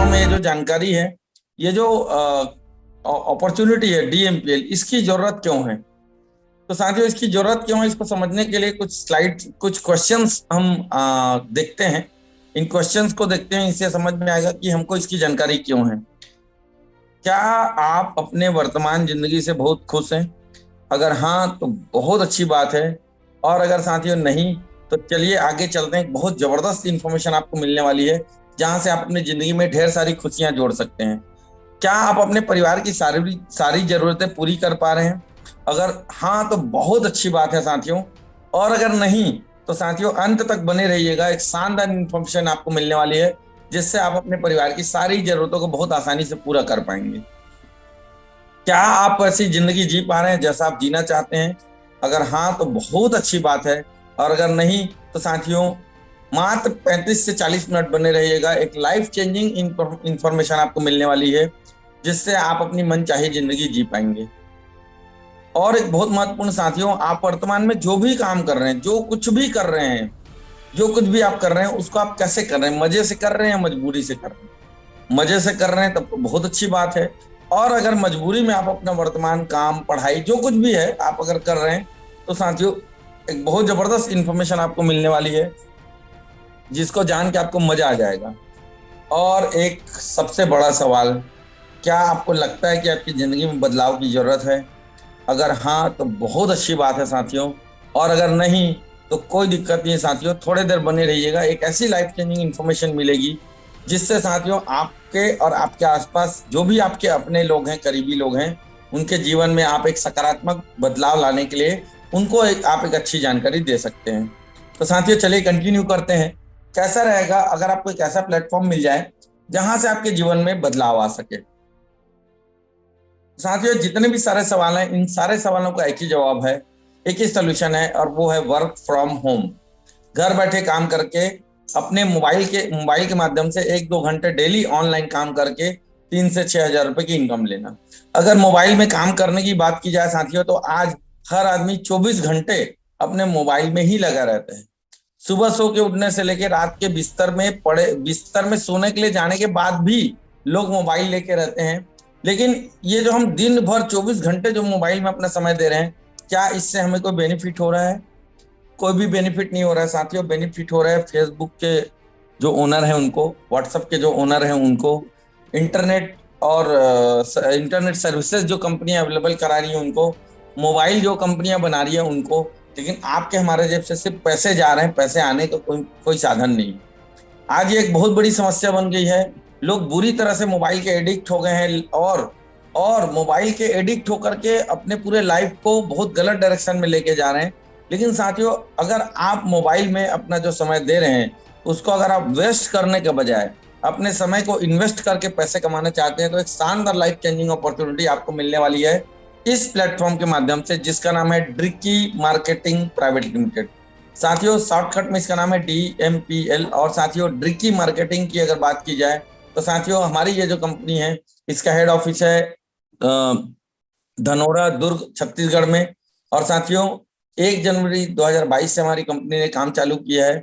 Platform में ये जो जानकारी है, ये जो अपॉर्चुनिटी है डीएमपीएल, इसकी जरूरत क्यों है? तो साथियों, इसकी जरूरत क्यों है, इसको समझने के लिए कुछ स्लाइड, कुछ क्वेश्चंस हम देखते हैं। इन क्वेश्चंस को देखते हैं, इससे समझ में आएगा कि हमको इसकी जानकारी क्यों है। क्या आप अपने वर्तमान जिंदगी से बहुत खुश हैं? अगर हाँ तो बहुत अच्छी बात है। और अगर साथियों नहीं, तो चलिए आगे चलते हैं। बहुत जबरदस्त इंफॉर्मेशन आपको मिलने वाली है, जहां से आप अपनी जिंदगी में ढेर सारी खुशियां जोड़ सकते हैं। क्या आप अपने परिवार की सारी सारी जरूरतें पूरी कर पा रहे हैं? अगर हाँ तो बहुत अच्छी बात है साथियों। और अगर नहीं, तो साथियों अंत तक बने रहिएगा, एक शानदार इंफॉर्मेशन आपको मिलने वाली है, जिससे आप अपने परिवार की सारी जरूरतों को बहुत आसानी से पूरा कर पाएंगे। क्या आप ऐसी जिंदगी जी पा रहे हैं जैसा आप जीना चाहते हैं? अगर हाँ तो बहुत अच्छी बात है। और अगर नहीं, तो साथियों मात्र 35 से 40 मिनट बने रहिएगा, एक लाइफ चेंजिंग इंफॉर्मेशन आपको मिलने वाली है, जिससे आप अपनी मनचाही जिंदगी जी पाएंगे। और एक बहुत महत्वपूर्ण साथियों, आप वर्तमान में जो भी काम कर रहे हैं, जो कुछ भी कर रहे हैं, जो कुछ भी आप कर रहे हैं, उसको आप कैसे कर रहे हैं? मजे से कर रहे हैं या मजबूरी से कर रहे हैं? मजे से कर रहे हैं तब तो बहुत अच्छी बात है। और अगर मजबूरी में आप अपना वर्तमान काम, पढ़ाई, जो कुछ भी है आप अगर कर रहे हैं, तो साथियों एक बहुत जबरदस्त इंफॉर्मेशन आपको मिलने वाली है, जिसको जान के आपको मजा आ जाएगा। और एक सबसे बड़ा सवाल, क्या आपको लगता है कि आपकी जिंदगी में बदलाव की जरूरत है? अगर हाँ तो बहुत अच्छी बात है साथियों। और अगर नहीं, तो कोई दिक्कत नहीं है साथियों, थोड़ी देर बने रहिएगा, एक ऐसी लाइफ चेंजिंग इंफॉर्मेशन मिलेगी, जिससे साथियों आपके और आपके आसपास जो भी आपके अपने लोग हैं, करीबी लोग हैं, उनके जीवन में आप एक सकारात्मक बदलाव लाने के लिए उनको आप एक अच्छी जानकारी दे सकते हैं। तो साथियों चलिए कंटिन्यू करते हैं। कैसा रहेगा अगर आपको एक ऐसा प्लेटफॉर्म मिल जाए जहां से आपके जीवन में बदलाव आ सके? साथियों जितने भी सारे सवाल हैं, इन सारे सवालों का एक ही जवाब है, एक ही सोल्यूशन है, और वो है वर्क फ्रॉम होम। घर बैठे काम करके अपने मोबाइल के माध्यम से 1-2 घंटे डेली ऑनलाइन काम करके 3 से 6 हजार रुपए की इनकम लेना। अगर मोबाइल में काम करने की बात की जाए साथियों, तो आज हर आदमी 24 घंटे अपने मोबाइल में ही लगा रहता है। सुबह सो के उठने से लेके रात के बिस्तर में सोने के लिए जाने के बाद भी लोग मोबाइल लेके रहते हैं। लेकिन ये जो हम दिन भर 24 घंटे जो मोबाइल में अपना समय दे रहे हैं, क्या इससे हमें कोई बेनिफिट हो रहा है? कोई भी बेनिफिट नहीं हो रहा है साथियों। बेनिफिट हो रहा है फेसबुक के जो ओनर है उनको, व्हाट्सएप के जो ओनर है उनको, इंटरनेट और इंटरनेट सर्विसेज जो कंपनियां अवेलेबल करा रही हैं उनको, मोबाइल जो कंपनियां बना रही है उनको। लेकिन आपके हमारे जेब से सिर्फ पैसे जा रहे हैं, पैसे आने का कोई कोई साधन नहीं। आज ये एक बहुत बड़ी समस्या बन गई है। लोग बुरी तरह से मोबाइल के एडिक्ट हो गए हैं, और मोबाइल के एडिक्ट होकर के अपने पूरे लाइफ को बहुत गलत डायरेक्शन में लेके जा रहे हैं। लेकिन साथियों अगर आप मोबाइल में अपना जो समय दे रहे हैं, उसको अगर आप वेस्ट करने के बजाय अपने समय को इन्वेस्ट करके पैसे कमाना चाहते हैं, तो एक शानदार लाइफ चेंजिंग अपॉर्चुनिटी आपको मिलने वाली है इस प्लेटफॉर्म के माध्यम से, जिसका नाम है ड्रिकी मार्केटिंग प्राइवेट लिमिटेड। साथियों शॉर्टकट में इसका नाम है DMPL। और साथियों ड्रिकी मार्केटिंग की अगर बात की जाए, तो साथियों हमारी ये जो कंपनी है, इसका हेड ऑफिस है धनोरा, दुर्ग, छत्तीसगढ़ में। और साथियों 1 जनवरी 2022 से हमारी कंपनी ने काम चालू किया है।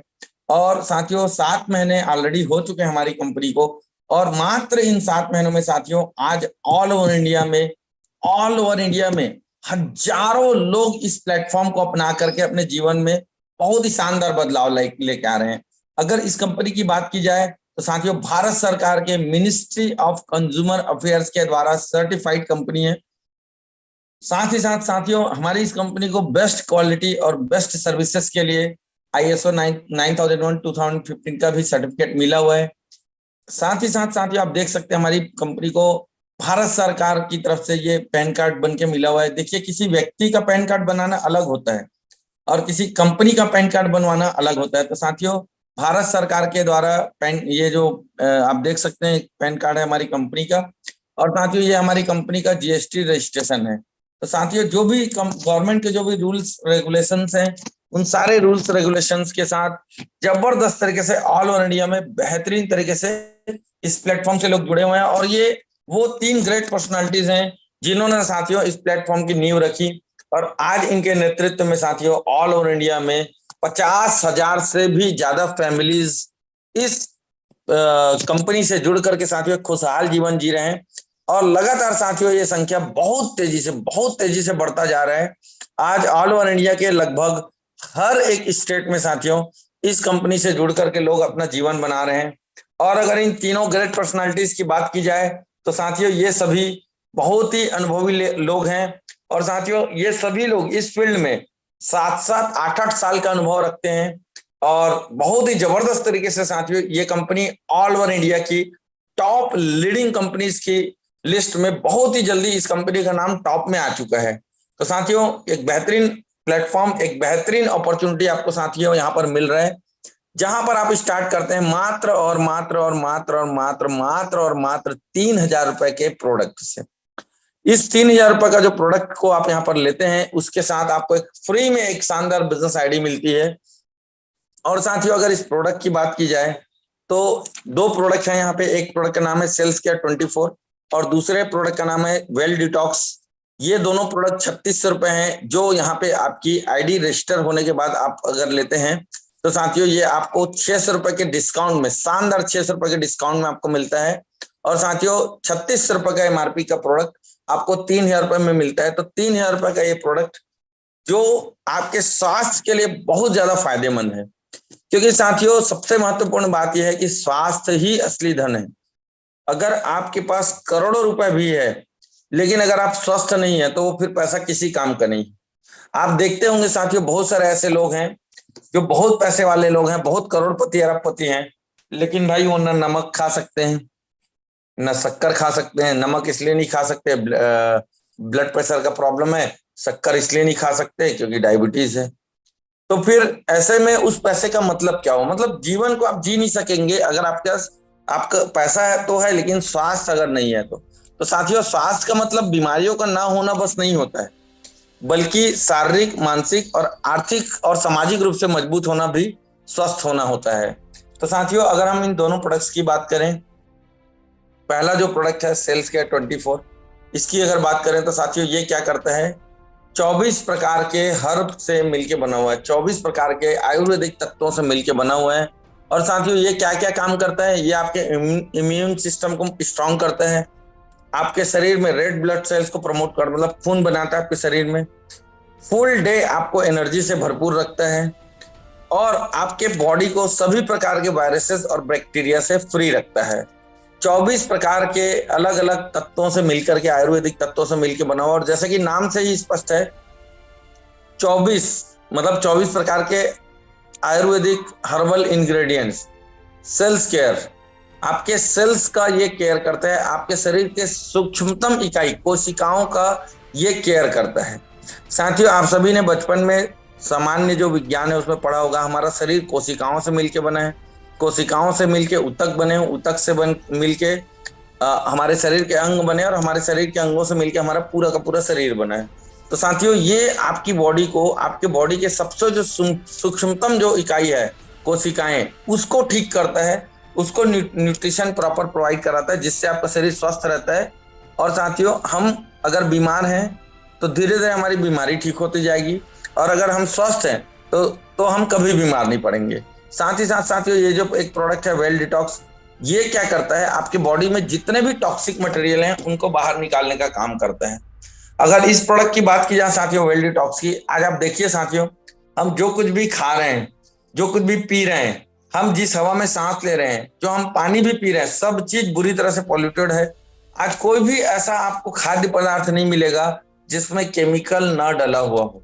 और साथियों 7 महीने ऑलरेडी हो चुके हैं हमारी कंपनी को। और मात्र इन 7 महीनों में साथियों आज ऑल ओवर इंडिया में हजारों लोग इस प्लेटफॉर्म को अपना करके अपने जीवन में बहुत ही शानदार बदलाव लेके आ रहे हैं। अगर इस कंपनी की बात की जाए, तो साथियों भारत सरकार के मिनिस्ट्री ऑफ कंज्यूमर अफेयर्स के द्वारा सर्टिफाइड कंपनी है। साथ ही साथ साथियों हमारी इस कंपनी को बेस्ट क्वालिटी और बेस्ट सर्विसेज के लिए ISO 9001 2015 का भी सर्टिफिकेट मिला हुआ है। साथ ही साथ साथियों आप देख सकते हैं हमारी कंपनी को भारत सरकार की तरफ से ये पैन कार्ड बन के मिला हुआ है। देखिए किसी व्यक्ति का पैन कार्ड बनाना अलग होता है और किसी कंपनी का पैन कार्ड बनवाना अलग होता है। तो साथियों भारत सरकार के द्वारा ये जो आप देख सकते हैं पैन कार्ड है हमारी कंपनी का। और साथियों ये हमारी कंपनी का GST रजिस्ट्रेशन है। तो साथियों जो भी गवर्नमेंट के जो भी रूल्स रेगुलेशंस हैं, उन सारे रूल्स रेगुलेशंस के साथ जबरदस्त तरीके से ऑल ओवर इंडिया में बेहतरीन तरीके से इस प्लेटफॉर्म से लोग जुड़े हुए हैं। और ये वो 3 ग्रेट पर्सनालिटीज हैं जिन्होंने साथियों इस प्लेटफॉर्म की नींव रखी। और आज इनके नेतृत्व में साथियों ऑल ओवर इंडिया में 50,000 से भी ज्यादा फैमिलीज इस कंपनी से जुड़ करके साथियों खुशहाल जीवन जी रहे हैं। और लगातार साथियों ये संख्या बहुत तेजी से बढ़ता जा रहा है। आज ऑल ओवर इंडिया के लगभग हर एक स्टेट में साथियों इस कंपनी से जुड़ करके लोग अपना जीवन बना रहे हैं। और अगर इन तीनों ग्रेट पर्सनालिटीज की बात की जाए तो साथियों ये सभी बहुत ही अनुभवी लोग हैं। और साथियों ये सभी लोग इस फील्ड में 7-7, 8-8 साल का अनुभव रखते हैं। और बहुत ही जबरदस्त तरीके से साथियों ये कंपनी ऑल ओवर इंडिया की टॉप लीडिंग कंपनीज की लिस्ट में बहुत ही जल्दी इस कंपनी का नाम टॉप में आ चुका है। तो साथियों एक बेहतरीन प्लेटफॉर्म, एक बेहतरीन अपॉर्चुनिटी आपको साथियों यहाँ पर मिल रहा है, जहां पर आप स्टार्ट करते हैं मात्र 3,000 रुपए के प्रोडक्ट से। इस 3,000 रुपए का जो प्रोडक्ट को आप यहाँ पर लेते हैं उसके साथ आपको एक फ्री में एक शानदार बिजनेस आईडी मिलती है। और साथियों अगर इस प्रोडक्ट की बात की जाए तो 2 प्रोडक्ट हैं यहाँ पे। एक प्रोडक्ट का नाम है सेल्स केयर 24 और दूसरे प्रोडक्ट का नाम है वेल डिटॉक्स। ये दोनों प्रोडक्ट 3600 रुपए हैं, जो यहाँ पे आपकी आईडी रजिस्टर होने के बाद आप अगर लेते हैं तो साथियों ये आपको 600 रुपए के डिस्काउंट में, शानदार 600 रुपए के डिस्काउंट में आपको मिलता है। और साथियों 3600 रुपए का एमआरपी का प्रोडक्ट आपको 3,000 रुपए में मिलता है। तो 3,000 रुपए का ये प्रोडक्ट जो आपके स्वास्थ्य के लिए बहुत ज्यादा फायदेमंद है, क्योंकि साथियों सबसे महत्वपूर्ण बात यह है कि स्वास्थ्य ही असली धन है। अगर आपके पास करोड़ों रुपए भी है लेकिन अगर आप स्वस्थ नहीं है तो वो फिर पैसा किसी काम का नहीं। आप देखते होंगे साथियों बहुत सारे ऐसे लोग हैं जो बहुत पैसे वाले लोग हैं, बहुत करोड़पति अरबपति हैं, लेकिन भाई वो ना नमक खा सकते हैं, ना शक्कर खा सकते हैं। नमक इसलिए नहीं खा सकते, ब्लड प्रेशर का प्रॉब्लम है। शक्कर इसलिए नहीं खा सकते क्योंकि डायबिटीज है। तो फिर ऐसे में उस पैसे का मतलब क्या हो? मतलब जीवन को आप जी नहीं सकेंगे अगर आपके पास आपका पैसा है तो है, लेकिन स्वास्थ्य अगर नहीं है तो साथियों स्वास्थ्य का मतलब बीमारियों का ना होना बस नहीं होता है, बल्कि शारीरिक, मानसिक और आर्थिक और सामाजिक रूप से मजबूत होना भी स्वस्थ होना होता है। तो साथियों अगर हम इन दोनों प्रोडक्ट्स की बात करें, पहला जो प्रोडक्ट है सेल्स केयर 24, इसकी अगर बात करें तो साथियों ये क्या करता है, 24 प्रकार के हर्ब से मिलके बना हुआ है, 24 प्रकार के आयुर्वेदिक तत्वों से मिलके बना हुआ है। और साथियों ये क्या क्या काम करता है, ये आपके इम्यून सिस्टम को स्ट्रांग करता है, आपके शरीर में रेड ब्लड सेल्स को प्रमोट कर मतलब खून बनाता है आपके शरीर में, फुल डे आपको एनर्जी से भरपूर रखता है और आपके बॉडी को सभी प्रकार के वायरसेस और बैक्टीरिया से फ्री रखता है। 24 प्रकार के अलग अलग तत्वों से मिलकर के, आयुर्वेदिक तत्वों से मिलकर बना हुआ, और जैसे कि नाम से ही स्पष्ट है 24 मतलब 24 प्रकार के Ayurvedic herbal ingredients. Cells care आपके सेल्स का ये केयर करता है, आपके शरीर के सूक्ष्मतम इकाई कोशिकाओं का ये केयर करता है। साथियों आप सभी ने बचपन में सामान्य जो विज्ञान है उसमें पढ़ा होगा, हमारा शरीर कोशिकाओं से मिलके बना है, कोशिकाओं से मिलके ऊतक बने, ऊतक से मिलके हमारे शरीर के अंग बने और हमारे शरीर के अंगों से मिलके हमारा पूरा का पूरा शरीर बना है। तो साथियों ये आपकी बॉडी को, आपके बॉडी के सबसे जो सूक्ष्मतम जो इकाई है कोशिकाएं, उसको ठीक करता है, उसको न्यूट्रिशन प्रॉपर प्रोवाइड कराता है, जिससे आपका शरीर स्वस्थ रहता है। और साथियों हम अगर बीमार हैं तो धीरे धीरे हमारी बीमारी ठीक होती जाएगी, और अगर हम स्वस्थ हैं तो हम कभी बीमार नहीं पड़ेंगे। साथ ही साथ साथियों ये जो एक प्रोडक्ट है वेल डिटॉक्स, ये क्या करता है, आपके बॉडी में जितने भी टॉक्सिक मटेरियल हैं उनको बाहर निकालने का काम करता है। अगर इस प्रोडक्ट की बात की जाए साथियों वेल डिटॉक्स की, आज आप देखिए साथियों हम जो कुछ भी खा रहे हैं, जो कुछ भी पी रहे हैं, हम जिस हवा में सांस ले रहे हैं, जो हम पानी भी पी रहे हैं, सब चीज बुरी तरह से पॉल्यूटेड है। आज कोई भी ऐसा आपको खाद्य पदार्थ नहीं मिलेगा जिसमें केमिकल ना डला हुआ हो।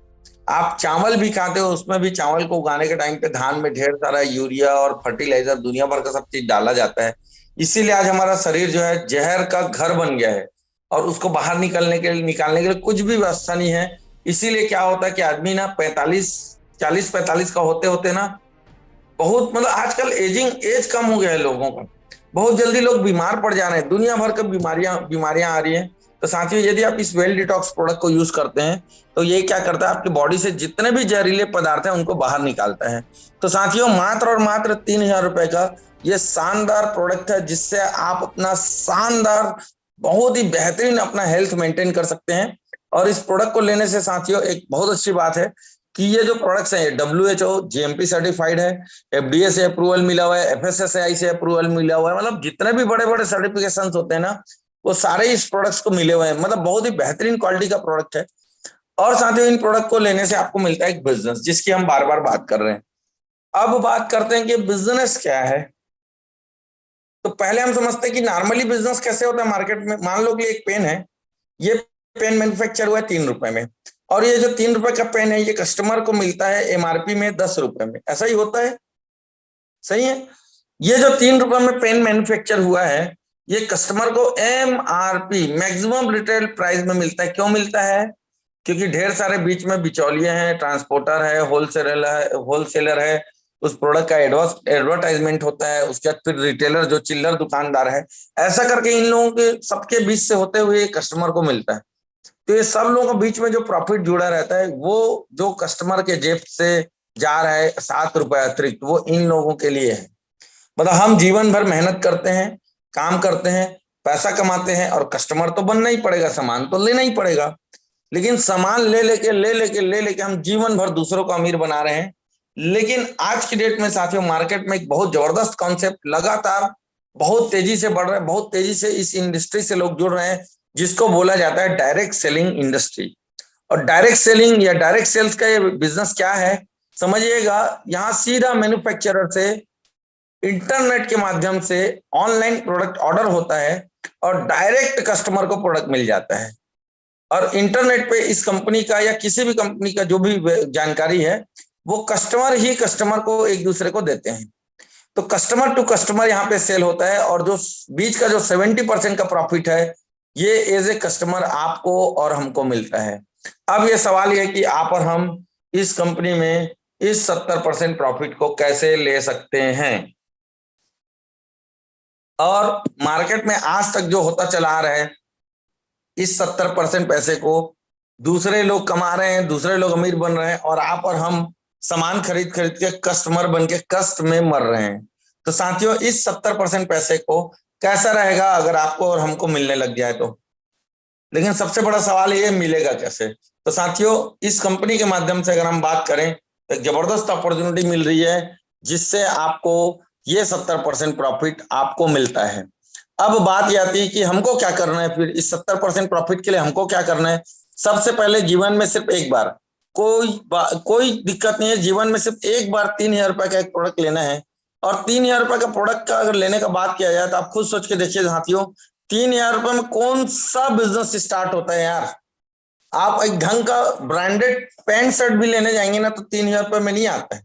आप चावल भी खाते हो, उसमें भी चावल को उगाने के टाइम पे धान में ढेर सारा यूरिया और फर्टिलाइजर दुनिया भर का सब चीज डाला जाता है। इसीलिए आज हमारा शरीर जो है जहर का घर बन गया है और उसको बाहर निकालने के लिए कुछ भी व्यवस्था नहीं है। इसीलिए क्या होता है कि आदमी ना 40-45 का होते होते ना बहुत मतलब आजकल एज कम हो गया है लोगों का, बहुत जल्दी लोग बीमार पड़ जा रहे हैं, दुनिया भर की बीमारियां आ रही हैं। तो साथियों यदि आप इस वेल डिटॉक्स प्रोडक्ट को यूज करते हैं तो ये क्या करता है, आपकी बॉडी से जितने भी जहरीले पदार्थ हैं उनको बाहर निकालता है। तो साथियों मात्र और मात्र 3,000 रुपए का ये शानदार प्रोडक्ट है, जिससे आप अपना शानदार बहुत ही बेहतरीन अपना हेल्थ मेंटेन कर सकते हैं। और इस प्रोडक्ट को लेने से साथियों एक बहुत अच्छी बात है कि ये जो प्रोडक्ट्स हैं WHO GMP सर्टिफाइड है, FDA से अप्रूवल मिला हुआ है, FSSAI से अप्रूवल मिला हुआ है, मतलब जितने भी बड़े बड़े सर्टिफिकेशंस होते हैं ना वो सारे इस प्रोडक्ट्स को मिले हुए हैं, मतलब बहुत ही बेहतरीन क्वालिटी का प्रोडक्ट है। और साथ ही इन प्रोडक्ट को लेने से आपको मिलता है एक बिजनेस, जिसकी हम बार बार बात कर रहे हैं। अब बात करते हैं कि बिजनेस क्या है। तो पहले हम समझते हैं कि नॉर्मली बिजनेस कैसे होता है मार्केट में। मान लो कि एक पेन है, ये पेन मैन्युफैक्चर हुआ है 3 रुपए में, और ये जो 3 रुपए का पेन है ये कस्टमर को मिलता है MRP में 10 रुपए में, ऐसा ही होता है, सही है। ये जो 3 रुपए में पेन मैन्युफैक्चर हुआ है ये कस्टमर को MRP मैक्सिमम रिटेल प्राइस में मिलता है। क्यों मिलता है? क्योंकि ढेर सारे बीच में बिचौलिए हैं, ट्रांसपोर्टर है, होलसेलर है, उस प्रोडक्ट का एडवर्टाइजमेंट होता है, उसके बाद फिर रिटेलर जो चिल्लर दुकानदार है, ऐसा करके इन लोगों के सबके बीच से होते हुए कस्टमर को मिलता है। तो ये सब लोगों के बीच में जो प्रॉफिट जुड़ा रहता है वो जो कस्टमर के जेब से जा रहा है 7 रुपए अतिरिक्त, वो इन लोगों के लिए है। मतलब हम जीवन भर मेहनत करते हैं, काम करते हैं, पैसा कमाते हैं, और कस्टमर तो बनना ही पड़ेगा, सामान तो लेना ही पड़ेगा, लेकिन सामान ले लेके हम जीवन भर दूसरों को अमीर बना रहे हैं। लेकिन आज की डेट में साथियों मार्केट में एक बहुत जबरदस्त कॉन्सेप्ट लगातार बहुत तेजी से बढ़ रहा है, बहुत तेजी से इस इंडस्ट्री से लोग जुड़ रहे हैं, जिसको बोला जाता है डायरेक्ट सेलिंग इंडस्ट्री। और डायरेक्ट सेलिंग या डायरेक्ट सेल्स का ये बिजनेस क्या है समझिएगा। यहाँ सीधा मैन्युफैक्चरर से इंटरनेट के माध्यम से ऑनलाइन प्रोडक्ट ऑर्डर होता है और डायरेक्ट कस्टमर को प्रोडक्ट मिल जाता है। और इंटरनेट पे इस कंपनी का या किसी भी कंपनी का जो भी जानकारी है वो कस्टमर ही कस्टमर को एक दूसरे को देते हैं। तो कस्टमर टू कस्टमर यहाँ पे सेल होता है, और जो बीच का जो 70% का प्रॉफिट है ये एज ए कस्टमर आपको और हमको मिलता है। अब ये सवाल ये है कि आप और हम इस कंपनी में इस 70% प्रॉफिट को कैसे ले सकते हैं। और मार्केट में आज तक जो होता चला आ रहा है, इस 70% पैसे को दूसरे लोग कमा रहे हैं, दूसरे लोग अमीर बन रहे हैं, और आप और हम सामान खरीद खरीद के कस्टमर बन के कष्ट में मर रहे हैं। तो साथियों इस 70% पैसे को कैसा रहेगा अगर आपको और हमको मिलने लग जाए तो। लेकिन सबसे बड़ा सवाल ये मिलेगा कैसे। तो साथियों इस कंपनी के माध्यम से अगर हम बात करें तो एक जबरदस्त अपॉर्चुनिटी मिल रही है, जिससे आपको ये 70% प्रॉफिट आपको मिलता है। अब बात ये आती है कि हमको क्या करना है फिर इस 70% प्रॉफिट के लिए हमको क्या करना है। सबसे पहले जीवन में सिर्फ एक बार, कोई दिक्कत नहीं है, जीवन में सिर्फ एक बार 3,000 रुपए का एक प्रोडक्ट लेना है। और 3,000 रुपए का प्रोडक्ट का अगर लेने का बात किया जाए तो आप खुद सोच के देखिए साथियों, 3,000 रुपए में कौन सा बिजनेस स्टार्ट होता है यार। आप एक ढंग का ब्रांडेड पैंट शर्ट भी लेने जाएंगे ना तो 3,000 रुपए में नहीं आता है,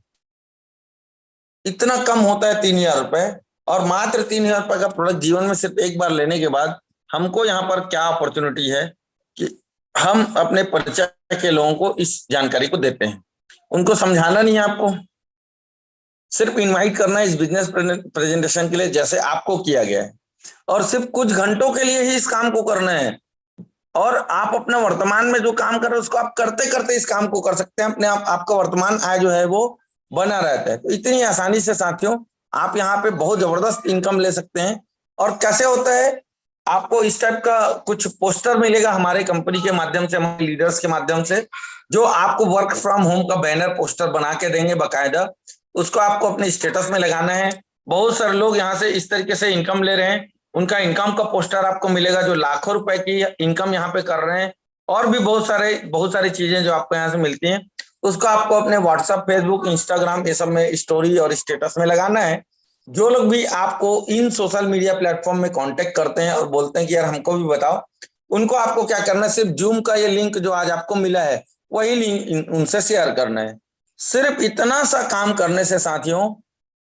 इतना कम होता है 3,000 रुपए। और मात्र 3,000 रुपए का प्रोडक्ट जीवन में सिर्फ एक बार लेने के बाद हमको यहाँ पर क्या अपॉर्चुनिटी है कि हम अपने परिचय के लोगों को इस जानकारी को देते हैं। उनको समझाना नहीं है आपको, सिर्फ इनवाइट करना है इस बिजनेस प्रेजेंटेशन के लिए जैसे आपको किया गया है, और सिर्फ कुछ घंटों के लिए ही इस काम को करना है। और आप अपना वर्तमान में जो काम कर रहे हैं उसको आप करते करते इस काम को कर सकते हैं, अपने आप आपका वर्तमान आय जो है वो बना रहता है। तो इतनी आसानी से साथियों आप यहाँ पे बहुत जबरदस्त इनकम ले सकते हैं। और कैसे होता है, आपको इस टाइप का कुछ पोस्टर मिलेगा हमारे कंपनी के माध्यम से, हमारे लीडर्स के माध्यम से, जो आपको वर्क फ्रॉम होम का बैनर पोस्टर बना के देंगे बाकायदा। उसको आपको अपने स्टेटस में लगाना है। बहुत सारे लोग यहाँ से इस तरीके से इनकम ले रहे हैं, उनका इनकम का पोस्टर आपको मिलेगा जो लाखों रुपए की इनकम यहाँ पे कर रहे हैं। और भी बहुत सारी चीजें जो आपको यहाँ से मिलती हैं, उसको आपको अपने व्हाट्सएप, फेसबुक, इंस्टाग्राम ये सब में स्टोरी और स्टेटस में लगाना है। जो लोग भी आपको इन सोशल मीडिया प्लेटफॉर्म में कांटेक्ट करते हैं और बोलते हैं कि यार हमको भी बताओ, उनको आपको क्या करना है, सिर्फ जूम का ये लिंक जो आज आपको मिला है वही लिंक उनसे शेयर करना है। सिर्फ इतना सा काम करने से साथियों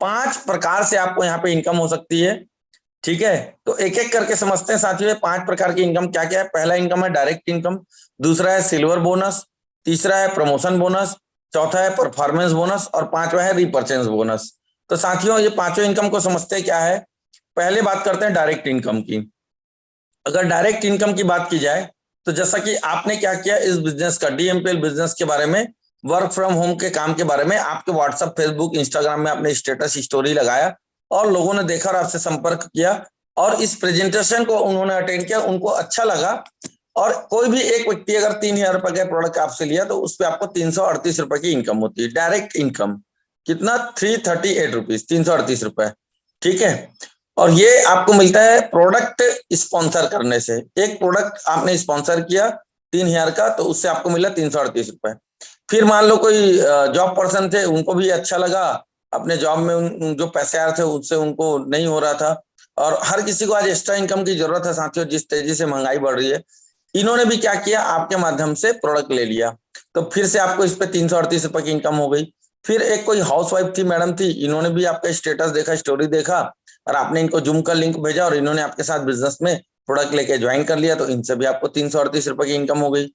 5 प्रकार से आपको यहाँ पे इनकम हो सकती है। ठीक है, तो एक एक करके समझते हैं साथियों 5 प्रकार की इनकम क्या क्या है। पहला इनकम है डायरेक्ट इनकम, दूसरा है सिल्वर बोनस, तीसरा है प्रमोशन बोनस, चौथा है परफॉर्मेंस बोनस, और पांचवा है रीपरचेंस बोनस। तो साथियों ये पांचों इनकम को समझते हैं क्या है। पहले बात करते हैं डायरेक्ट इनकम की। अगर डायरेक्ट इनकम की बात की जाए तो जैसा कि आपने क्या किया इस बिजनेस का, DMPL बिजनेस के बारे में, वर्क फ्रॉम होम के काम के बारे में आपके व्हाट्सएप, फेसबुक, इंस्टाग्राम में अपने स्टेटस स्टोरी लगाया और लोगों ने देखा और आपसे संपर्क किया और इस प्रेजेंटेशन को उन्होंने अटेंड किया, उनको अच्छा लगा, और कोई भी एक व्यक्ति अगर 3,000 रुपए का प्रोडक्ट आपसे लिया तो उस पर आपको 338 रुपए की इनकम होती है, डायरेक्ट इनकम। कितना? 338 रुपीज, 338 रुपए। ठीक है। और ये आपको मिलता है प्रोडक्ट स्पॉन्सर करने से। एक प्रोडक्ट आपने स्पॉन्सर किया 3,000 का, तो उससे आपको मिला 338 रुपए। फिर मान लो कोई जॉब पर्सन थे, उनको भी अच्छा लगा, अपने जॉब में जो पैसे आ रहे थे उससे उनको नहीं हो रहा था, और हर किसी को आज एक्स्ट्रा इनकम की जरूरत है साथियों, जिस तेजी से महंगाई बढ़ रही है। इन्होंने भी क्या किया, आपके माध्यम से प्रोडक्ट ले लिया, तो फिर से आपको इस पे 338 रुपए की इनकम हो गई। फिर एक कोई हाउस वाइफ थी, मैडम थी, इन्होंने भी आपका स्टेटस देखा, स्टोरी देखा, और आपने इनको जूम का लिंक भेजा और इन्होंने आपके साथ बिजनेस में प्रोडक्ट लेके ज्वाइन कर लिया, तो इनसे भी आपको 338 रुपए की इनकम हो गई।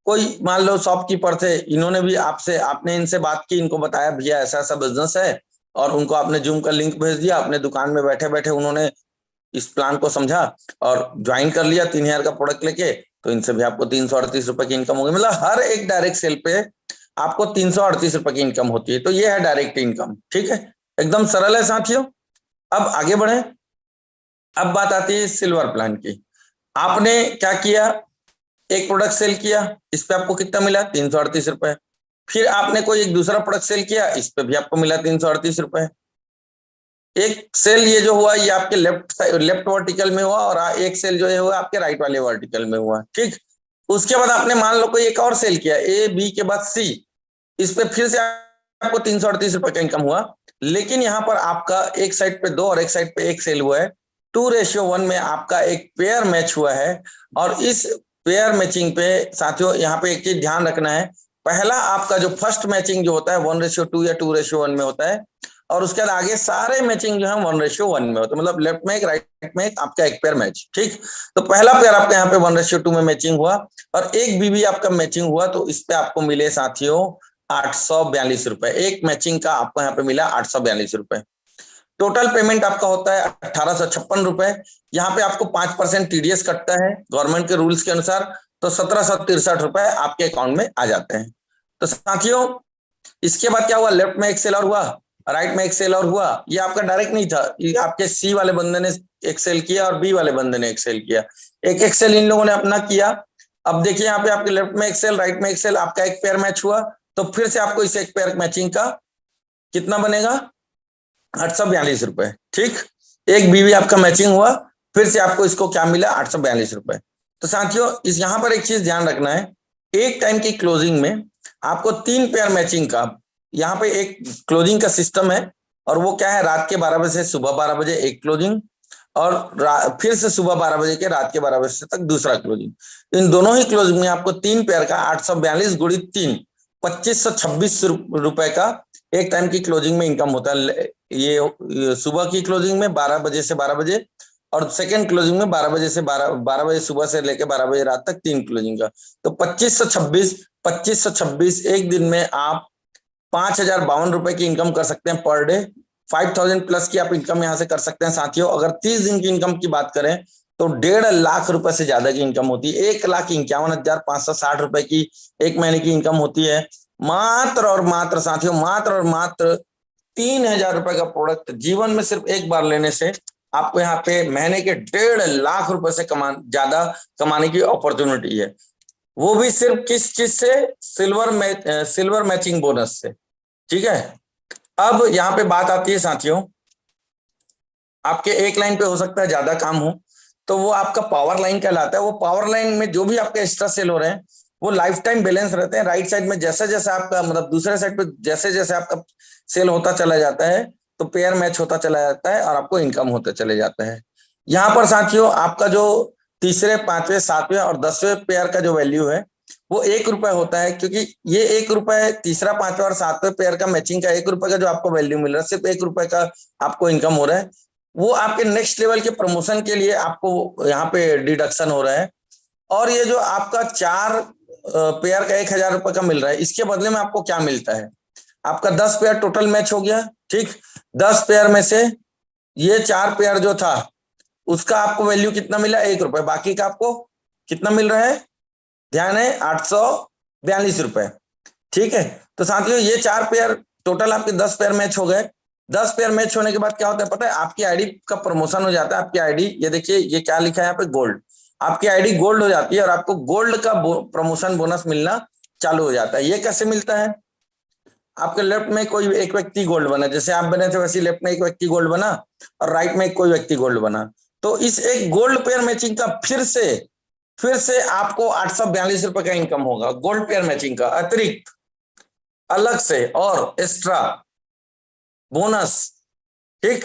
कोई मान लो शॉपकीपर थे, इन्होंने भी आपने इनसे बात की, इनको बताया भैया ऐसा ऐसा बिजनेस है, और उनको आपने जूम का लिंक भेज दिया, अपने दुकान में बैठे बैठे उन्होंने इस प्लान को समझा और ज्वाइन कर लिया 3,000 का प्रोडक्ट लेके, तो इनसे भी आपको 338 रुपए की इनकम होगी। मतलब हर एक डायरेक्ट सेल पे आपको 338 रुपए की इनकम होती है। तो ये है डायरेक्ट इनकम। ठीक है, एकदम सरल है साथियों। अब आगे बढ़े। अब बात आती है सिल्वर प्लान की। आपने क्या किया, एक प्रोडक्ट सेल किया, इस पे आपको कितना मिला? 338 रुपए। फिर आपने कोई एक दूसरा प्रोडक्ट सेल किया, इस पे भी आपको मिला 338 रुपए। एक सेल ये जो हुआ, ये आपके लेफ्ट वर्टिकल में हुआ, और एक सेल जो है हुआ आपके राइट वाले वर्टिकल में हुआ। ठीक। उसके बाद आपने मान लो कोई एक और सेल किया, ए बी के बाद सी, इस पे फिर से आपको 338 रुपए का इनकम हुआ। लेकिन यहाँ पर आपका एक साइड पे दो और एक साइड पे एक सेल हुआ है, 2:1 में आपका एक पेयर मैच हुआ है। और इस पेयर मैचिंग पे साथियों यहाँ पे एक चीज ध्यान रखना है, पहला आपका जो फर्स्ट मैचिंग जो होता है 1:2 या 2:1 में होता है, और उसके बाद आगे सारे मैचिंग जो है 1:1 में होता है। मतलब लेफ्ट में एक, राइट में एक, आपका एक पेयर मैच। ठीक। तो पहला पेयर आपका यहाँ पे 1:2 में मैचिंग हुआ, और एक बीबी आपका मैचिंग हुआ, तो इस पे आपको मिले साथियों 842 रुपए। एक मैचिंग का आपको यहाँ पे मिला 842 रुपए। टोटल पेमेंट आपका होता है 1856 रुपए। यहाँ पे आपको 5% टीडीएस कटता है गवर्नमेंट के रूल्स के अनुसार, तो 1763 रुपए आपके अकाउंट में आ जाते हैं। तो साथियों इसके बाद क्या हुआ, लेफ्ट में एक सेल और हुआ, राइट में एक सेल और हुआ। ये आपका डायरेक्ट नहीं था, ये आपके सी वाले बंदे ने एक सेल किया और बी वाले बंदे ने एक सेल किया, एक एक सेल इन लोगों ने अपना किया। अब देखिए यहाँ पे आपके लेफ्ट में एक सेल, राइट में एक सेल, आपका एक पेयर मैच हुआ, तो फिर से आपको इस एक पेयर मैचिंग का कितना बनेगा? 842 रुपए। ठीक। एक बीवी आपका मैचिंग हुआ, फिर से आपको इसको क्या मिला? 842 रुपए। तो साथियों इस यहाँ पर एक चीज ध्यान रखना है, एक टाइम की क्लोजिंग में आपको 3 पेयर मैचिंग का, यहाँ पे एक क्लोजिंग का सिस्टम है, और वो क्या है, रात के 12 बजे से सुबह 12 बजे एक क्लोजिंग, और फिर से सुबह 12 बजे के रात के 12 बजे तक दूसरा क्लोजिंग। इन दोनों ही क्लोजिंग में आपको 3 पेयर का 842 गुणित 3, 2526 रुपए का एक टाइम की क्लोजिंग में इनकम होता है। ये सुबह की क्लोजिंग में 12 बजे से 12 बजे, और सेकंड क्लोजिंग में 12 बजे से 12 बजे सुबह से लेकर 12 बजे रात तक 3 क्लोजिंग का। तो 2526 एक दिन में आप 5,052 रुपए की इनकम कर सकते हैं पर डे। 5,000 प्लस की आप इनकम यहाँ से कर सकते हैं साथियों। अगर 30 दिन की इनकम की बात करें तो 1,50,000 रुपए से ज्यादा की इनकम होती है। 1,51,560 रुपए की एक महीने की इनकम होती है। मात्र और मात्र साथियों, मात्र और मात्र 3,000 रुपए का प्रोडक्ट जीवन में सिर्फ एक बार लेने से आपको यहाँ पे महीने के 1,50,000 रुपए से ज्यादा कमाने की अपॉर्चुनिटी है। वो भी सिर्फ किस चीज से? सिल्वर मैचिंग बोनस से। ठीक है। अब यहाँ पे बात आती है साथियों, आपके एक लाइन पे हो सकता है ज्यादा काम हो, तो वो आपका पावर लाइन कहलाता है। वो पावर लाइन में जो भी आपके एक्स्ट्रा सेल हो रहे हैं वो लाइफ टाइम बैलेंस रहते हैं। राइट साइड में जैसे जैसे आपका, मतलब दूसरे साइड पे जैसे जैसे आपका सेल होता चला जाता है, तो पेयर मैच होता चला जाता है और आपको इनकम होते चले जाता है। यहाँ पर साथियों आपका जो तीसरे, पांचवें, सातवें और 10वें पेयर का जो वैल्यू है वो 1 रुपए होता है, क्योंकि ये 1 रुपए तीसरा, पांचवा और सातवें पेयर का मैचिंग का 1 रुपए का जो आपको वैल्यू मिल रहा है, सिर्फ 1 रुपए का आपको इनकम हो रहा है। वो आपके नेक्स्ट लेवल के प्रमोशन के लिए आपको यहाँ पे डिडक्शन हो रहा है। और ये जो आपका 4 पेयर का 1,000 रुपए का मिल रहा है, इसके बदले में आपको क्या मिलता है? आपका 10 पेयर टोटल मैच हो गया। ठीक। 10 पेयर में से ये 4 पेयर जो था उसका आपको वैल्यू कितना मिला? 1 रुपए। बाकी का आपको कितना मिल रहा है? ध्यान है, 842 रुपए। ठीक है। तो साथियों ये 4 पेयर टोटल आपके 10 पेयर मैच हो गए। 10 पेयर मैच होने के बाद क्या होता है पता है? आपकी आईडी का प्रमोशन हो जाता है। आपकी आईडी, ये देखिए ये क्या लिखा है यहाँ पे, गोल्ड। आपकी आईडी गोल्ड हो जाती है और आपको गोल्ड का प्रमोशन बोनस मिलना चालू हो जाता है। ये कैसे मिलता है? आपके लेफ्ट में कोई एक व्यक्ति गोल्ड बना, जैसे आप बने थे वैसे लेफ्ट में एक व्यक्ति गोल्ड बना और राइट में कोई व्यक्ति गोल्ड बना, तो इस एक गोल्ड पेयर मैचिंग का फिर से आपको 842 रुपए का इनकम होगा, गोल्ड पेयर मैचिंग का अतिरिक्त अलग से और एक्स्ट्रा बोनस। ठीक,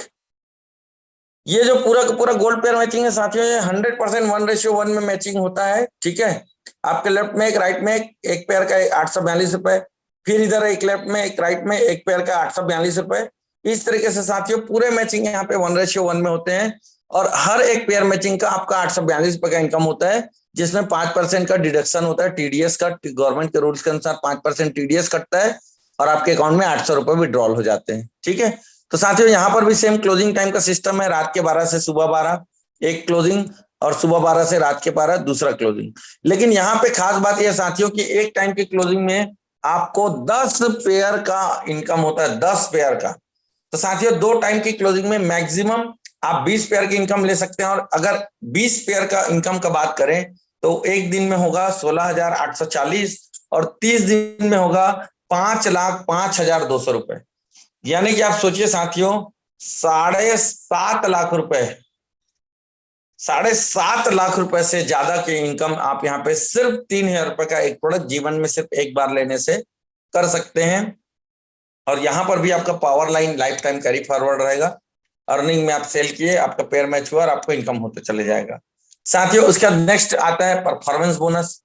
ये जो पूरा का पूरा गोल्ड पेयर मैचिंग है साथियों, ये 100% 1:1 में मैचिंग होता है। ठीक है, आपके लेफ्ट में एक, राइट में एक पेयर का 842 रुपए, फिर इधर एक लेफ्ट में एक, राइट में एक पेयर का 842 रुपए। इस तरीके से साथियों पूरे मैचिंग यहाँ पे 1:1 में होते हैं और हर एक पेयर मैचिंग का आपका 842 रुपए का इनकम होता है, जिसमें 5% का डिडक्शन होता है टीडीएस का। गवर्नमेंट के रूल्स के अनुसार 5% टीडीएस कटता है और आपके अकाउंट में 800 रुपए विड्रॉल हो जाते हैं। ठीक है, तो साथियों यहाँ पर भी सेम क्लोजिंग टाइम का सिस्टम है, रात के 12 से सुबह 12 एक क्लोजिंग और सुबह 12 से रात के 12 दूसरा क्लोजिंग। लेकिन यहाँ पे खास बात यह साथियों कि एक टाइम की क्लोजिंग में आपको 10 पेयर का इनकम होता है, 10 पेयर का। तो साथियों दो टाइम की क्लोजिंग में मैक्सिमम आप 20 पेयर की इनकम ले सकते हैं, और अगर 20 पेयर का इनकम का बात करें तो एक दिन में होगा 16,840 और 30 दिन में होगा 5,05,200 रुपए। यानी कि आप सोचिए साथियों 7.5 लाख रुपए, 7.5 लाख रुपए से ज्यादा की इनकम आप यहाँ पे सिर्फ 3,000 रुपए का एक प्रोडक्ट जीवन में सिर्फ एक बार लेने से कर सकते हैं। और यहाँ पर भी आपका power line life time carry forward रहेगा। अर्निंग में आप सेल किए, आपका पेयर मैच हुआ और आपको इनकम होते चले जाएगा। साथियों उसका नेक्स्ट आता है परफॉर्मेंस बोनस।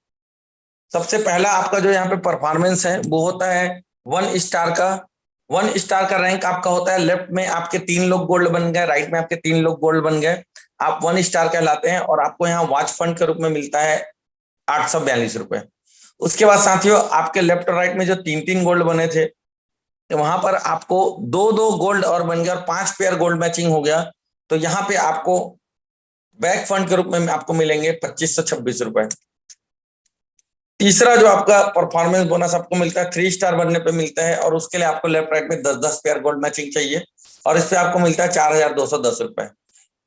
सबसे पहला आपका जो यहाँ पे परफॉर्मेंस है वो होता है 1 स्टार का। 1 स्टार का रैंक आपका होता है, लेफ्ट में आपके 3 लोग गोल्ड बन गए, राइट में आपके 3 लोग गोल्ड बन गए, आप 1 स्टार कहलाते हैं और आपको यहाँ वॉच फंड के रूप में मिलता है 842 रुपए। उसके बाद साथियों आपके लेफ्ट और राइट में जो 3-3 गोल्ड बने थे, तो वहां पर आपको 2-2 गोल्ड और बन गया और 5 पेयर गोल्ड मैचिंग हो गया, तो यहाँ पे आपको बैक फंड के रूप में आपको मिलेंगे 2526 रुपए। तीसरा जो आपका परफॉर्मेंस बोनस आपको मिलता है 3 स्टार बनने पे मिलता है, और उसके लिए आपको लेफ्ट राइट में 10-10 पेयर गोल्ड मैचिंग चाहिए और इस पे आपको मिलता है 4,210 रुपए।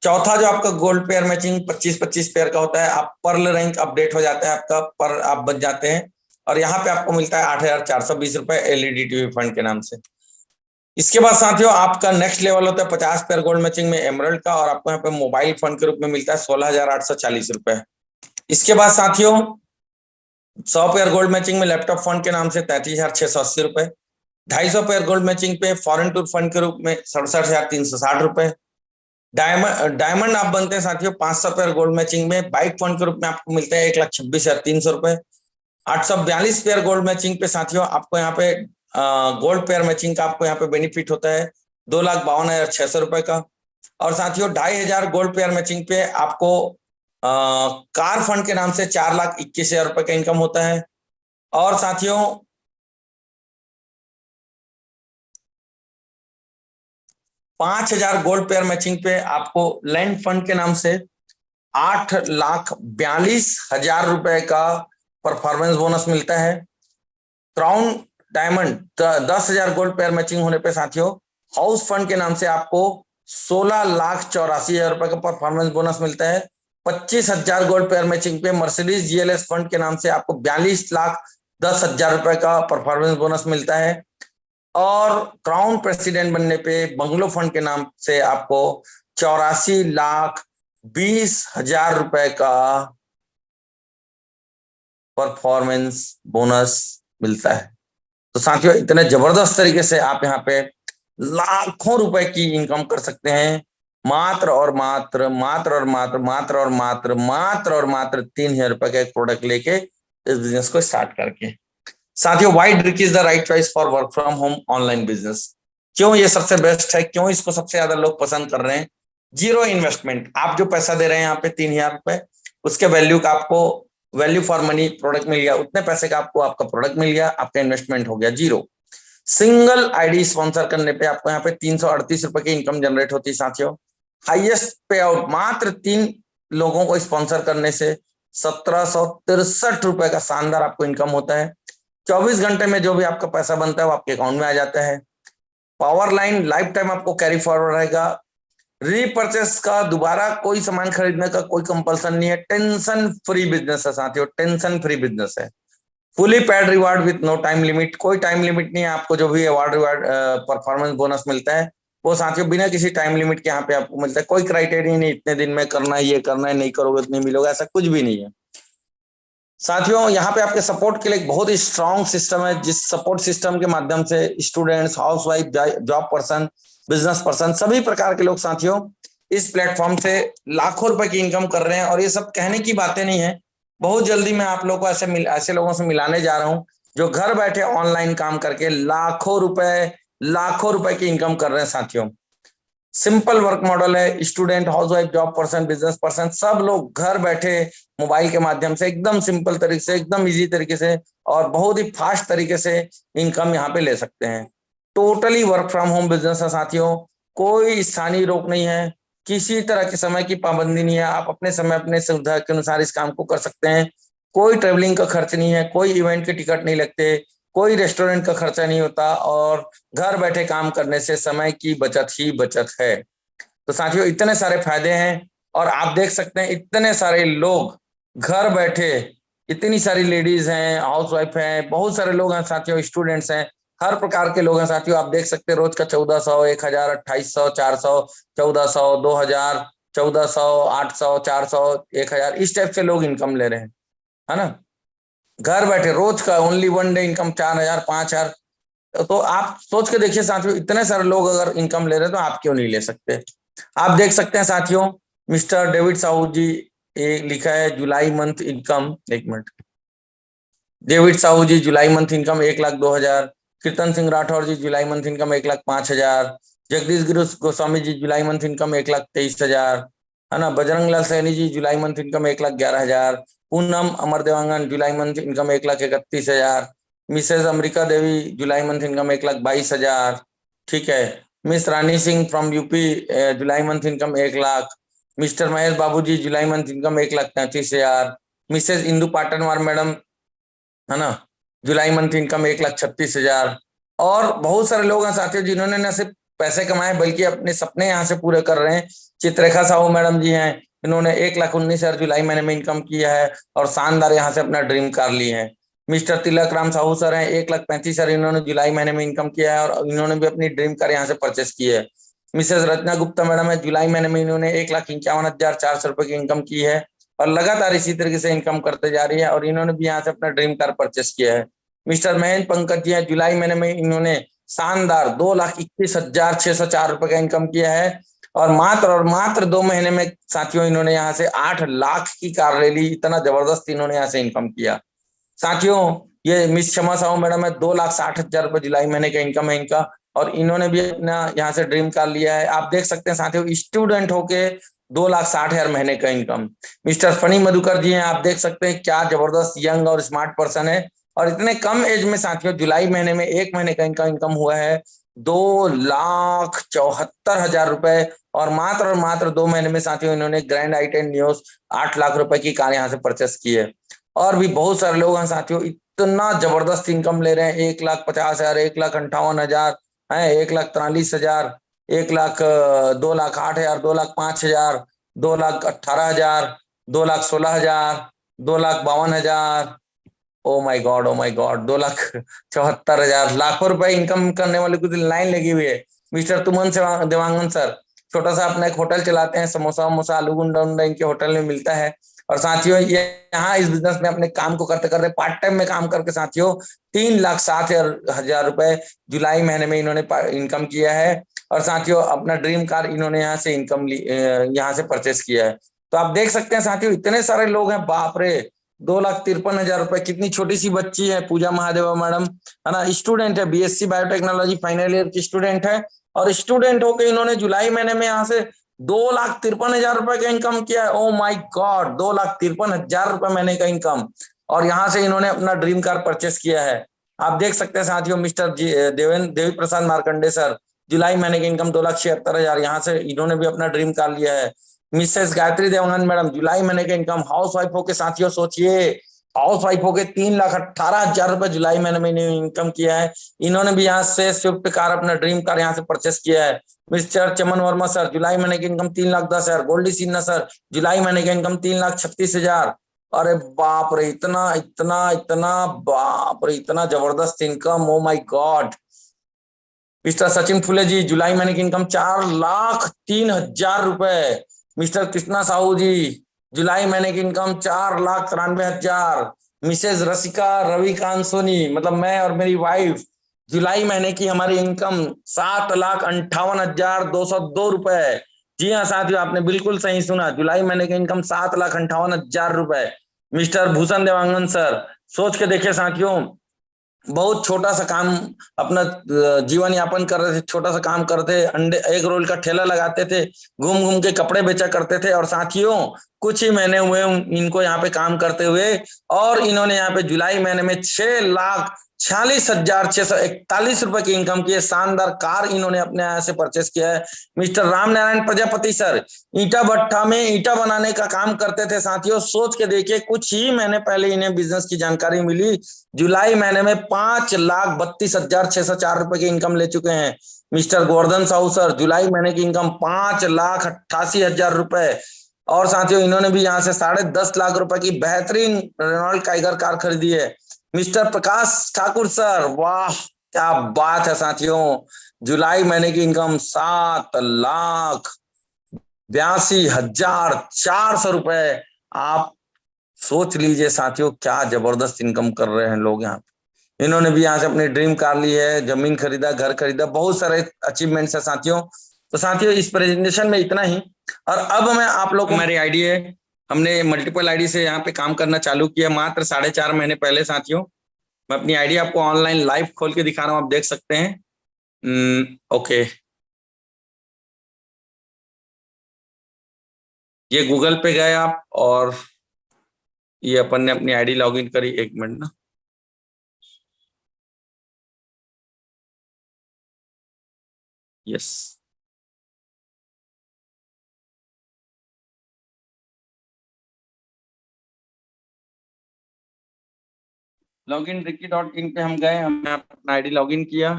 चौथा जो आपका गोल्ड पेयर मैचिंग 25-25 पेयर का होता है, आप पर्ल रैंक अपडेट हो जाता है आपका, पर आप बच जाते हैं और यहाँ पे आपको मिलता है 8,420 रुपए एलईडी टीवी फंड के नाम से। इसके बाद साथियों आपका नेक्स्ट लेवल होता है 50 पेयर गोल्ड मैचिंग में एमरल्ड का, और आपको यहाँ पे मोबाइल फंड के रूप में मिलता है 16,840 रुपए। इसके बाद साथियों 100 पेयर गोल्ड मैचिंग में लैपटॉप फंड के नाम से 33,680 रुपए। 250 पेयर गोल्ड मैचिंग पे फॉरेन टूर फंड के रूप में 67,360 रुपए। डायमंड आप बनते हैं साथियों 500 पेयर गोल्ड मैचिंग में, बाइक फंड के रूप में आपको मिलता है 1,26,300 रुपए। 842 पेयर गोल्ड मैचिंग पे साथियों आपको यहाँ पे गोल्ड पेयर मैचिंग का आपको यहाँ पे बेनिफिट होता है 2,52,600 रुपए का। और साथियों 2,500 गोल्ड पेयर मैचिंग पे आपको कार फंड के नाम से 4,21,000 रुपए का इनकम होता है। और साथियों 5,000 गोल्ड पेयर मैचिंग पे आपको लैंड फंड के नाम से 8,42,000 रुपए का परफॉर्मेंस बोनस मिलता है। Crown diamond 10,000 gold pair matching होने पे साथियों हाउस फंड के नाम से आपको 16,84,000 रुपए का परफॉर्मेंस बोनस मिलता है। 25,000 गोल्ड पेयर मैचिंग पे मर्सिडीज जीएलएस फंड के नाम से आपको 42,10,000 रुपए का परफॉर्मेंस बोनस मिलता है। और क्राउन प्रेसिडेंट बनने पे बंगलो फंड के नाम से आपको 84,20,000 रुपए का परफॉर्मेंस बोनस मिलता है। तो साथियों इतने जबरदस्त तरीके से आप यहाँ पे लाखों रुपए की इनकम कर सकते हैं, मात्र और मात्र 3,000 रुपए का एक प्रोडक्ट लेके इस बिजनेस को स्टार्ट करके। साथियों why Drigh is the right choice for work from home online business. क्यों ये सबसे बेस्ट है, क्यों इसको सबसे ज्यादा लोग पसंद कर रहे हैं? जीरो इन्वेस्टमेंट, आप जो पैसा दे रहे हैं यहाँ पे 3,000 रुपए, उसके वैल्यू का आपको वैल्यू फॉर मनी प्रोडक्ट मिल गया, उतने पैसे का आपको आपका प्रोडक्ट मिल गया, आपका इन्वेस्टमेंट हो गया जीरो। सिंगल आईडी स्पॉन्सर करने पे आपको यहाँ पे 338 रुपए की इनकम जनरेट होती है साथियों। हाईएस्ट पे आउट मात्र 3 लोगों को स्पॉन्सर करने से 1,763 रुपए का शानदार आपको इनकम होता है। 24 घंटे में जो भी आपका पैसा बनता है वो आपके अकाउंट में आ जाता है। पावर लाइन लाइफ टाइम आपको कैरी फॉरवर्ड रहेगा। रीपर्चेस का दोबारा कोई सामान खरीदने का कोई कंपल्सन नहीं है, टेंशन फ्री बिजनेस है साथियों, टेंशन फ्री बिजनेस है। Fully paid reward with no time limit, कोई टाइम लिमिट नहीं है। आपको जो भी अवार्ड रिवार्ड परफॉर्मेंस बोनस मिलता है वो साथियों बिना किसी टाइम लिमिट के यहाँ पे आपको मिलता है। कोई क्राइटेरिया नहीं इतने दिन में करना है, ये करना है, नहीं करोगे तो नहीं मिलोगे, ऐसा कुछ भी नहीं है साथियों। यहाँ पे आपके सपोर्ट के लिए एक बहुत ही स्ट्रांग सिस्टम है, जिस सपोर्ट सिस्टम के माध्यम से students, housewife, job person, business person, सभी प्रकार के लोग साथियों इस प्लेटफॉर्म से लाखों रुपए की इनकम कर रहे हैं। और ये सब कहने की बातें नहीं है, बहुत जल्दी मैं आप लोगों को ऐसे लोगों से मिलाने जा रहा हूँ जो घर बैठे ऑनलाइन काम करके लाखों रुपए की इनकम कर रहे हैं साथियों। सिंपल वर्क मॉडल है, student, housewife, job person, business person, सब लोग घर बैठे मोबाइल के माध्यम से एकदम सिंपल तरीके से, एकदम इजी तरीके से और बहुत ही फास्ट तरीके से इनकम यहाँ पे ले सकते हैं। Totally work from home business है साथियों, कोई स्थानीय रोक नहीं है, किसी तरह के समय की पाबंदी नहीं है। आप अपने समय, अपने सुविधा के अनुसार इस काम को कर सकते हैं। कोई ट्रेवलिंग का खर्च नहीं है, कोई इवेंट के टिकट नहीं लगते, कोई रेस्टोरेंट का खर्चा नहीं होता और घर बैठे काम करने से समय की बचत ही बचत है। तो साथियों इतने सारे फायदे हैं और आप देख सकते हैं इतने सारे लोग घर बैठे, इतनी सारी लेडीज हैं, हाउसवाइफ हैं, बहुत सारे लोग हैं साथियों, स्टूडेंट्स हैं, हर प्रकार के लोग हैं साथियों। आप देख सकते हैं रोज का 1400, 1000, 2800, 400, 1400, 2000, 1400, 800, 400, 1000, इस टाइप से लोग इनकम ले रहे हैं, है ना। घर बैठे रोज का ओनली वन डे इनकम 4000, 5000। तो आप सोच के देखिए साथियों, इतने सारे लोग अगर इनकम ले रहे हैं तो आप क्यों नहीं ले सकते। आप देख सकते हैं साथियों, मिस्टर डेविड साहू जी लिखा है जुलाई मंथ इनकम, एक मिनट, डेविड साहू जी जुलाई मंथ इनकम 1,02,000। कीर्तन सिंह राठौर जी जुलाई मंथ इनकम 1,05,000। जगदीश गिरी गोस्वामी जी जुलाई मंथ इनकम 1,23,000, है ना। बजरंग लाल सैनी जी जुलाई मंथ इनकम 1,11,000। पूनम अमर देवांगन जुलाई मंथ इनकम 1,31,000। मिसेज अमरिका देवी जुलाई मंथ इनकम 1,22,000। ठीक है। Miss Rani Singh from UP July month income 1,00,000। Mister Mahesh बाबू जी जुलाई month income 1,33,000। Mrs Indu Patanwar madam, है ना, जुलाई मंथ इनकम 1,36,000। और बहुत सारे लोग हैं साथियों जिन्होंने न सिर्फ पैसे कमाए बल्कि अपने सपने यहाँ से पूरे कर रहे हैं। चित्ररेखा साहू मैडम जी हैं, इन्होंने 1,19,000 जुलाई महीने में इनकम किया है और शानदार यहाँ से अपना ड्रीम कार ली है। मिस्टर तिलक राम साहू सर हैं, 1,35,000 इन्होंने जुलाई महीने में इनकम किया है और इन्होंने भी अपनी ड्रीम कार यहाँ से परचेस की है। मिसेज रचना गुप्ता मैडम है, जुलाई महीने में इन्होंने 1,51,400 रुपए की इनकम की है और लगातार इसी तरीके से इनकम करते जा रही है और इन्होंने भी यहाँ से अपना ड्रीम कार परचेस किया है। मिस्टर महेंद्र पंकज जी है, जुलाई महीने में इन्होंने शानदार 2,21,604 रुपए का इनकम किया है और मात्र 2 महीने में साथियों इन्होंने यहाँ से 8 लाख की कार ले ली। इतना जबरदस्त इन्होंने यहाँ से इनकम किया साथियों। ये मिस क्षमा साहू मैडम है, 2,60,000 रुपए जुलाई महीने का इनकम है इनका और इन्होंने भी अपना यहाँ से ड्रीम कार लिया है। आप देख सकते हैं साथियों, स्टूडेंट होके 2,60,000 महीने का इनकम। मिस्टर फनी मधुकर जी हैं, आप देख सकते हैं क्या जबरदस्त यंग और स्मार्ट पर्सन है और इतने कम एज में साथियों जुलाई महीने में 1 महीने का इनका इनकम हुआ है 2,74,000 रुपए और मात्र 2 महीने में साथियों इन्होंने ग्रैंड आई10 न्यूज 8 लाख रुपए की कार यहाँ से परचेस की है। और भी बहुत सारे लोग हैं साथियों इतना जबरदस्त इनकम ले रहे हैं, 1,50,000, 1,58,000 है, 1,43,000, 1,00,000, 2,08,000, 2,05,000, 2,18,000, 2,16,000, 2,52,000। ओ my God, O my God, 2,74,000, लाखों रुपए इनकम करने वाले कुछ लाइन लगी हुई है। मिस्टर तुमन देवांगन सर छोटा सा अपना एक होटल चलाते हैं, समोसा वमोसा आलू गुंडा उंडा इनके होटल में मिलता है और साथियों ये यहाँ इस बिजनेस में अपने काम को करते करते पार्ट टाइम में काम करके साथियों 3,60,000 रुपए जुलाई महीने में इन्होंने इनकम किया है और साथियों अपना ड्रीम कार इन्होंने यहाँ से इनकम यहाँ से परचेस किया है। तो आप देख सकते हैं साथियों इतने सारे लोग हैं, बाप रे, 2,53,000 रुपए। कितनी छोटी सी बच्ची है पूजा महादेवा मैडम, है ना, स्टूडेंट है, बीएससी बायोटेक्नोलॉजी फाइनल ईयर की स्टूडेंट है और स्टूडेंट होकर इन्होंने जुलाई महीने में यहाँ से 2,53,000 रुपए का इनकम किया है। ओ माय गॉड, 2,53,000 रुपए महीने का इनकम और यहाँ से इन्होंने अपना ड्रीम कार परचेस किया है। आप देख सकते हैं साथियों मिस्टर देवी प्रसाद मार्कंडे सर, जुलाई महीने की इनकम 2,76,000, यहाँ से इन्होंने भी अपना ड्रीम कार लिया है। मिसेस गायत्री देवांगन मैडम, जुलाई महीने का इनकम, हाउस वाइफ होकर साथियों सोचिए हाउस वाइफ हो गए, 3,18,000 रुपए जुलाई महीने में इनकम किया है। इन्होंने भी यहाँ से स्विफ्ट कार, अपना ड्रीम कार यहाँ से परचेस किया है। मिस्टर चमन वर्मा सर, जुलाई महीने की इनकम 3,10,000। गोल्डी सिन्हा सर, जुलाई महीने की इनकम 3,36,000। अरे बाप रे, इतना इतना इतना, बाप रे, इतना जबरदस्त income, oh my god. Mr Sachin Phule ji, जुलाई महीने की इनकम 4,03,000 रुपए। मिस्टर कृष्णा साहू जी, जुलाई महीने की इनकम 4,93,000। मिसेज रसिका रविकांत सोनी, मतलब मैं और मेरी वाइफ, जुलाई महीने की हमारी इनकम 7,58,202 रुपए। जी हाँ साथियों, आपने बिल्कुल सही सुना, जुलाई महीने की इनकम 7,58,000 रुपए। मिस्टर भूषण देवांगन सर, सोच के देखिए साथियों, बहुत छोटा सा काम, अपना जीवन यापन कर रहे थे, छोटा सा काम करते, अंडे एग रोल का ठेला लगाते थे, घूम घूम के कपड़े बेचा करते थे। और साथियों, कुछ ही महीने हुए इनको यहाँ पे काम करते हुए, और इन्होंने यहाँ पे जुलाई महीने में 6,46,641 रुपए की इनकम की है। शानदार कार इन्होंने अपने यहाँ से परचेस किया है। मिस्टर राम नारायण प्रजापति सर, ईटा भट्टा में ईटा बनाने का काम करते थे साथियों। सोच के देखिए, कुछ ही महीने पहले इन्हें बिजनेस की जानकारी मिली, जुलाई महीने में 5,32,604 रुपए की इनकम ले चुके हैं। मिस्टर गोवर्धन साहू सर, जुलाई महीने की इनकम 5,88,000 रुपए। और साथियों, इन्होंने भी यहाँ से 10.5 लाख रुपए की बेहतरीन रेनॉल्ट टाइगर कार खरीदी है। मिस्टर प्रकाश ठाकुर सर, वाह क्या बात है साथियों, जुलाई महीने की इनकम 7,82,400 रुपए। आप सोच लीजिए साथियों, क्या जबरदस्त इनकम कर रहे हैं लोग यहाँ पे। इन्होंने भी यहाँ से अपनी ड्रीम कार ली है, जमीन खरीदा, घर खरीदा, बहुत सारे अचीवमेंट्स है साथियों। तो साथियों, इस प्रेजेंटेशन में इतना ही। और अब मैं आप लोग को, हमारी आईडी है, हमने मल्टीपल आईडी से यहाँ पे काम करना चालू किया मात्र 4.5 महीने पहले साथियों। मैं अपनी आईडी आपको ऑनलाइन लाइव खोल के दिखा रहा हूँ, आप देख सकते हैं। ओके, ये गूगल पे गए आप, और ये अपन ने अपनी आईडी लॉगिन करी। एक मिनट ना, यस, लॉगिन रिकी.इन पे हम गए, हमने अपना आईडी लॉगिन किया।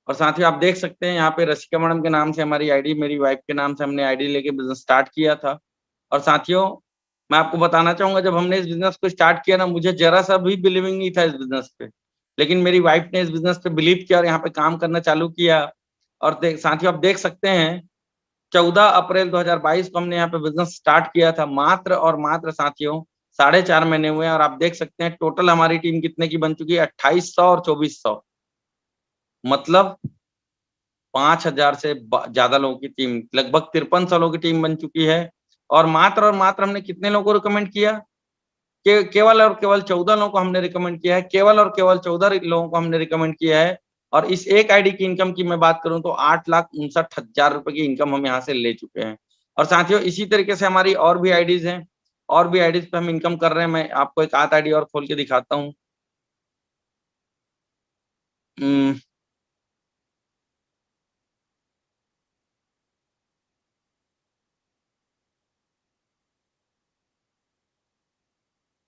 और साथ ही आप देख सकते हैं यहाँ पे रसिका मैडम के नाम से हमारी आईडी, मेरी वाइफ के नाम से हमने आईडी लेके बिजनेस स्टार्ट किया था। और साथियों, मैं आपको बताना चाहूंगा, जब हमने इस बिजनेस को स्टार्ट किया ना, मुझे जरा सा भी बिलीविंग नहीं था इस बिजनेस पे, लेकिन मेरी वाइफ ने इस बिजनेस पे बिलीव किया और यहाँ पे काम करना चालू किया। और साथियों, आप देख सकते हैं, 14 अप्रैल 2022 को हमने यहाँ पे बिजनेस स्टार्ट किया था, मात्र और मात्र साथियों 4.5 महीने हुए हैं। और आप देख सकते हैं टोटल हमारी टीम कितने की बन चुकी है, 2800 और 2400, मतलब 5,000 से ज्यादा लोगों की टीम, लगभग 5300 लोगों की टीम बन चुकी है। और मात्र हमने कितने लोगों को रिकमेंड किया, केवल और केवल 14 लोगों को हमने रिकमेंड किया है, केवल और केवल 14 लोगों को हमने रिकमेंड किया है। और इस एक आईडी की इनकम की मैं बात करूं तो 8,59,000 रुपए की इनकम हम यहाँ से ले चुके हैं। और साथियों, इसी तरीके से हमारी और भी आईडीज हैं, और भी आईडीज पे हम इनकम कर रहे हैं। मैं आपको एक आध आईडी और खोल के दिखाता हूँ।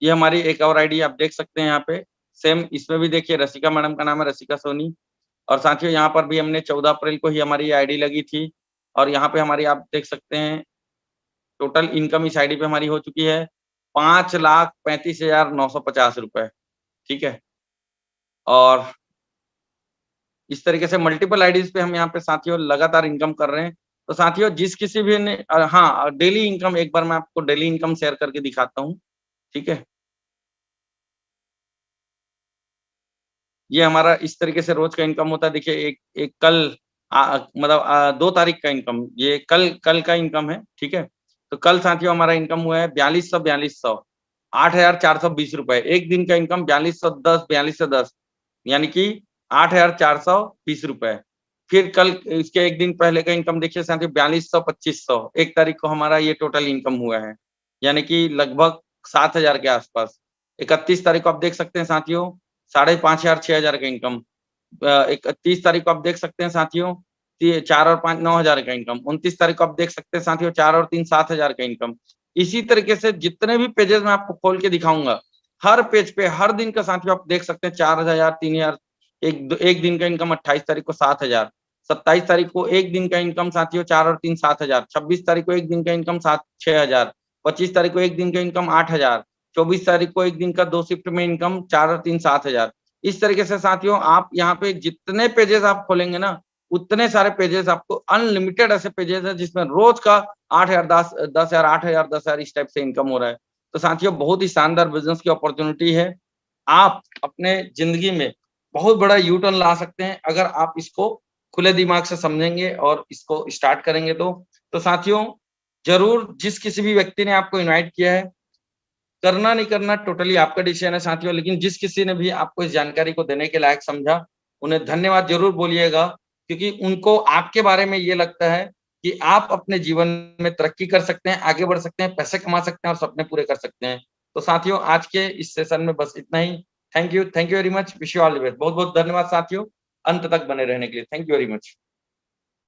ये हमारी एक और आईडी आप देख सकते हैं यहाँ पे, सेम इसमें भी देखिए, रसिका मैडम का नाम है, रसिका सोनी। और साथियों, यहाँ पर भी हमने 14 अप्रैल को ही हमारी आईडी लगी थी। और यहाँ पे हमारी आप देख सकते हैं टोटल इनकम इस आईडी पे हमारी हो चुकी है 5,35,950 रुपए। ठीक है, और इस तरीके से मल्टीपल आईडीज पे हम यहाँ पे साथियों लगातार इनकम कर रहे हैं। तो साथियों, जिस किसी भी ने, हाँ, डेली इनकम, एक बार मैं आपको डेली इनकम शेयर करके दिखाता हूँ। ठीक है, ये हमारा इस तरीके से रोज का इनकम होता है। देखिए, एक एक कल मतलब 2 तारीख का इनकम, ये कल कल का इनकम है। ठीक है, तो कल साथियों हमारा इनकम हुआ है 4200 8,420 रुपए। एक दिन का इनकम 4210 यानी कि 8,420 रुपए। फिर कल इसके एक दिन पहले का इनकम देखिए साथियों, 4200 2500, 1 तारीख को हमारा ये टोटल इनकम हुआ है, यानी कि लगभग 7,000 के आसपास। 31 तारीख को आप देख सकते हैं साथियों, 5,500 6,000 का इनकम। 31 तारीख को आप देख सकते हैं साथियों, 4 और 5 9,000 का इनकम। 29 तारीख को आप देख सकते हैं साथियों, 4 और 3 7,000 का इनकम। इसी तरीके से जितने भी पेजेस मैं आपको खोल के दिखाऊंगा, हर पेज पे हर दिन का साथियों आप देख सकते हैं 4,000, 3,000, एक दिन का इनकम 28 तारीख को 7,000, 27 तारीख को एक दिन का इनकम साथियों 4 और 3 7,000, 26 तारीख को एक दिन का इनकम 6,000, 25 तारीख को एक दिन का इनकम 8,000, 24 तारीख को एक दिन का 2 शिफ्ट में इनकम 4 और 3 7,000। इस तरीके से साथियों आप यहाँ पे जितने पेजेस आप खोलेंगे ना, उतने सारे पेजेस आपको अनलिमिटेड ऐसे पेजेस है जिसमें रोज का 8,000, 10,000, 8,000, 10,000 इस टाइप से इनकम हो रहा है। तो साथियों बहुत ही शानदार बिजनेस की अपॉर्चुनिटी है। आप अपने जिंदगी में बहुत बड़ा यू टर्न ला सकते हैं अगर आप इसको खुले दिमाग से समझेंगे और इसको स्टार्ट करेंगे तो साथियों जरूर जिस किसी भी व्यक्ति ने आपको इनवाइट किया है, करना नहीं करना टोटली आपका डिसीजन है साथियों, लेकिन जिस किसी ने भी आपको इस जानकारी को देने के लायक समझा, उन्हें धन्यवाद जरूर बोलिएगा, क्योंकि उनको आपके बारे में ये लगता है कि आप अपने जीवन में तरक्की कर सकते हैं, आगे बढ़ सकते हैं, पैसे कमा सकते हैं और सपने पूरे कर सकते हैं। तो साथियों आज के इस सेशन में बस इतना ही। Thank you very much, wish you all the best. बहुत बहुत धन्यवाद साथियों, अंत तक बने रहने के लिए। Thank you very much.